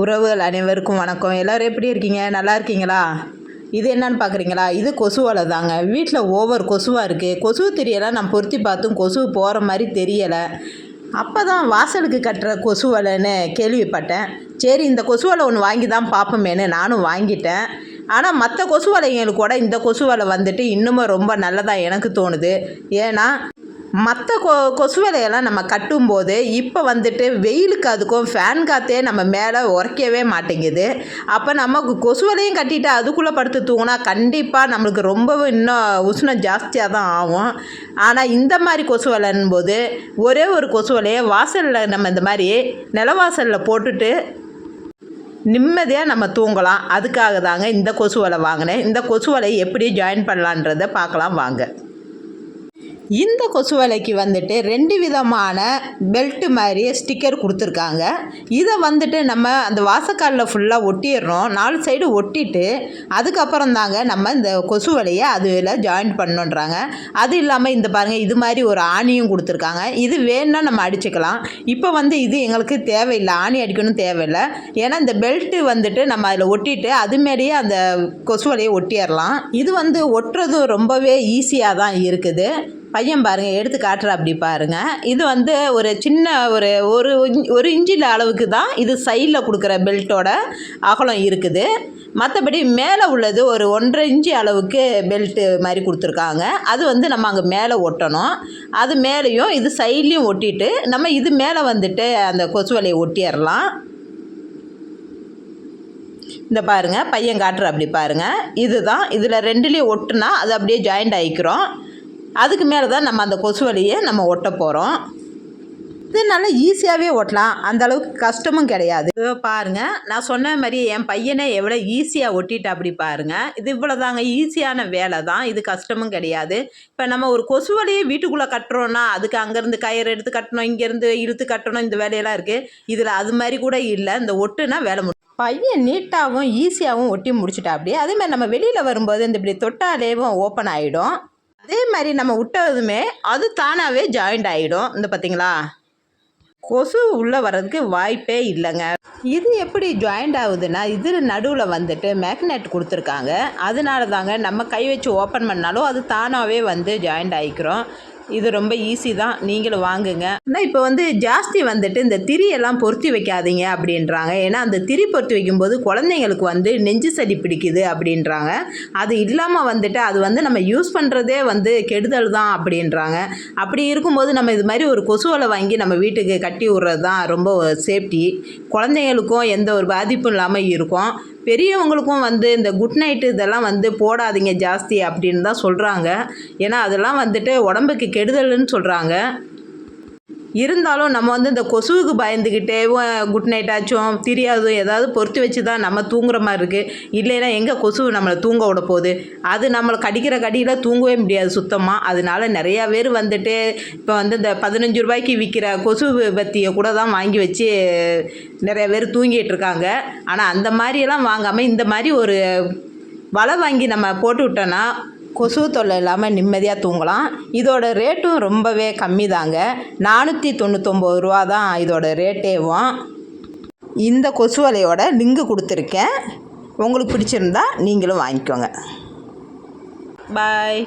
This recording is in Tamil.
உறவுகள் அனைவருக்கும் வணக்கம். எல்லோரும் எப்படி இருக்கீங்க? நல்லா இருக்கீங்களா? இது என்னன்னு பார்க்குறீங்களா? இது கொசு வலை தாங்க. வீட்டில் ஓவர் கொசுவாக இருக்குது. கொசு திரியெல்லாம் நான் பொருத்தி பார்த்தும் கொசு போகிற மாதிரி தெரியலை. அப்போ தான் வாசலுக்கு கட்டுற கொசு வலைன்னு கேள்விப்பட்டேன். சரி, இந்த கொசு வலை ஒன்று வாங்கி தான் பார்ப்போமேன்னு நானும் வாங்கிட்டேன். ஆனால் மற்ற கொசு வலைங்களுக்கு கூட இந்த கொசு வலை வந்துட்டு இன்னமும் ரொம்ப நல்லதாக எனக்கு தோணுது. ஏன்னா மற்ற கொசு வலையெல்லாம் நம்ம கட்டும்போது இப்போ வந்துட்டு வெயிலுக்கு அதுக்கும் ஃபேன் காற்றே நம்ம மேலே உரைக்கவே மாட்டேங்குது. அப்போ நம்ம கொசு வலையும் கட்டிட்டு அதுக்குள்ளே படுத்து தூங்கினா கண்டிப்பாக நம்மளுக்கு ரொம்பவும் இன்னும் உஷ்ணம் ஜாஸ்தியாக தான் ஆகும். ஆனால் இந்த மாதிரி கொசு வலைன்னும்போது ஒரே ஒரு கொசு வலையை வாசலில் நம்ம இந்த மாதிரி நிலவாசலில் போட்டுட்டு நிம்மதியாக நம்ம தூங்கலாம். அதுக்காக தாங்க இந்த கொசு வலை வாங்கினேன். இந்த கொசு வலையை எப்படி ஜாயின் பண்ணலான்றதை பார்க்கலாம் வாங்க. இந்த கொசு வலைக்கு வந்துட்டு 2 விதமான பெல்ட்டு மாதிரி ஸ்டிக்கர் கொடுத்துருக்காங்க. இதை வந்துட்டு நம்ம அந்த வாசக்காலில் ஃபுல்லாக ஒட்டிடுறோம். 4 சைடு ஒட்டிட்டு அதுக்கப்புறம் தாங்க நம்ம இந்த கொசு வலையை அதில் ஜாயின் பண்ணணுன்றாங்க. அது இல்லாமல் இந்த பாருங்கள், இது மாதிரி ஒரு ஆணியும் கொடுத்துருக்காங்க. இது வேணுன்னா நம்ம அடிச்சுக்கலாம். இப்போ வந்து இது எங்களுக்கு தேவையில்லை, ஆணி அடிக்கணும் தேவையில்லை. ஏன்னா இந்த பெல்ட்டு வந்துட்டு நம்ம அதில் ஒட்டிட்டு அது மேலேயே அந்த கொசு வலையை ஒட்டிடலாம். இது வந்து ஒட்டுறது ரொம்பவே ஈஸியாக தான் இருக்குது. பையன் பாருங்கள், எடுத்து காட்டுற அப்படி பாருங்கள். இது வந்து ஒரு சின்ன ஒரு இன்ச்சில் அளவுக்கு தான் இது சைடில் கொடுக்குற பெல்ட்டோட அகலம் இருக்குது. மற்றபடி மேலே உள்ளது ஒரு 1.5 இன்ச்சு அளவுக்கு பெல்ட்டு மாதிரி கொடுத்துருக்காங்க. அது வந்து நம்ம அங்கே மேலே ஒட்டணும். அது மேலேயும் இது சைட்லேயும் ஒட்டிட்டு நம்ம இது மேலே வந்துட்டு அந்த கொசு வலையை ஒட்டிடலாம். இந்த பாருங்கள், பையன் காட்டுற அப்படி பாருங்கள். இதுதான், இதில் 2லேயும் ஒட்டுனா அது அப்படியே ஜாயிண்ட் ஆகிக்கிறோம். அதுக்கு மேலே தான் நம்ம அந்த கொசு வலையை நம்ம ஒட்ட போகிறோம். இது நல்லா ஈஸியாகவே ஒட்டலாம், அந்தளவுக்கு கஷ்டமும் கிடையாது. பாருங்கள், நான் சொன்ன மாதிரி என் பையனை எவ்வளோ ஈஸியாக ஒட்டிட்டு அப்படி பாருங்கள். இது இவ்வளோ தாங்க, ஈஸியான வேலை தான், இது கஷ்டமும் கிடையாது. இப்போ நம்ம ஒரு கொசு வலையை வீட்டுக்குள்ளே கட்டுறோன்னா அதுக்கு அங்கேருந்து கயிறு எடுத்து கட்டணும், இங்கேருந்து இழுத்து கட்டணும், இந்த வேலையெல்லாம் இருக்குது. இதில் அது மாதிரி கூட இல்லை. இந்த ஒட்டுனா வேலை முடியும். பையன் நீட்டாகவும் ஈஸியாகவும் ஒட்டி முடிச்சுட்டா அப்படியே. அதேமாதிரி நம்ம வெளியில் வரும்போது இந்த இப்படி தொட்டாலேவும் ஓப்பன் ஆகிடும். அதே மாதிரி நம்ம விட்டதுமே அது தானாகவே ஜாயிண்ட் ஆகிடும். இந்த பார்த்தீங்களா, கொசு உள்ளே வர்றதுக்கு வாய்ப்பே இல்லைங்க. இது எப்படி ஜாயிண்ட் ஆகுதுன்னா, இதில் நடுவில் வந்துட்டு மேக்னெட் கொடுத்துருக்காங்க. அதனால தாங்க நம்ம கை வச்சு ஓப்பன் பண்ணாலும் அது தானாகவே வந்து ஜாயிண்ட் ஆகிக்கிறோம். இது ரொம்ப ஈஸி தான், நீங்களும் வாங்குங்க. ஆனால் இப்போ வந்து ஜாஸ்தி வந்துட்டு இந்த திரியெல்லாம் பொருத்தி வைக்காதீங்க அப்படின்றாங்க. ஏன்னா அந்த திரி பொருத்தி வைக்கும்போது குழந்தைங்களுக்கு வந்து நெஞ்சு சளி பிடிக்குது அப்படின்றாங்க. அது இல்லாமல் வந்துட்டு அது வந்து நம்ம யூஸ் பண்ணுறதே வந்து கெடுதல் தான் அப்படின்றாங்க. அப்படி இருக்கும்போது நம்ம இது மாதிரி ஒரு கொசு வலை வாங்கி நம்ம வீட்டுக்கு கட்டி விட்றது தான் ரொம்ப சேஃப்டி. குழந்தைங்களுக்கும் எந்த ஒரு பாதிப்பும் இல்லாமல் இருக்கும். பெரியவங்களுக்கும் வந்து இந்த குட் நைட்டு இதெல்லாம் வந்து போடாதீங்க ஜாஸ்தி அப்படின்னு தான் சொல்கிறாங்க. ஏன்னா அதெல்லாம் வந்துட்டு உடம்புக்கு கெடுதல்னு சொல்கிறாங்க. இருந்தாலும் நம்ம வந்து இந்த கொசுவுக்கு பயந்துக்கிட்டே குட் நைட்டாச்சும் தெரியாதும் ஏதாவது பொறுத்து வச்சு தான் நம்ம தூங்குற மாதிரி இருக்குது. இல்லைன்னா எங்கே கொசு நம்மளை தூங்க விட போகுது? அது நம்மளை கடிக்கிற கடியில் தூங்கவே முடியாது சுத்தமாக. அதனால நிறையா பேர் வந்துட்டு இப்போ வந்து இந்த 15 ரூபாய்க்கு விற்கிற கொசு பத்தியை கூட தான் வாங்கி வச்சு நிறைய பேர் தூங்கிட்டு இருக்காங்க. ஆனால் அந்த மாதிரியெல்லாம் வாங்காமல் இந்த மாதிரி ஒரு வலை வாங்கி நம்ம போட்டு விட்டோன்னா கொசு தொல்லை இல்லாமல் நிம்மதியாக தூங்கலாம். இதோட ரேட்டும் ரொம்பவே கம்மி தாங்க. 499 ரூபா தான் இதோட ரேட்டேவும். இந்த கொசு வலையோட லிங்கு கொடுத்துருக்கேன். உங்களுக்கு பிடிச்சிருந்தா நீங்களும் வாங்கிக்கோங்க. பாய்.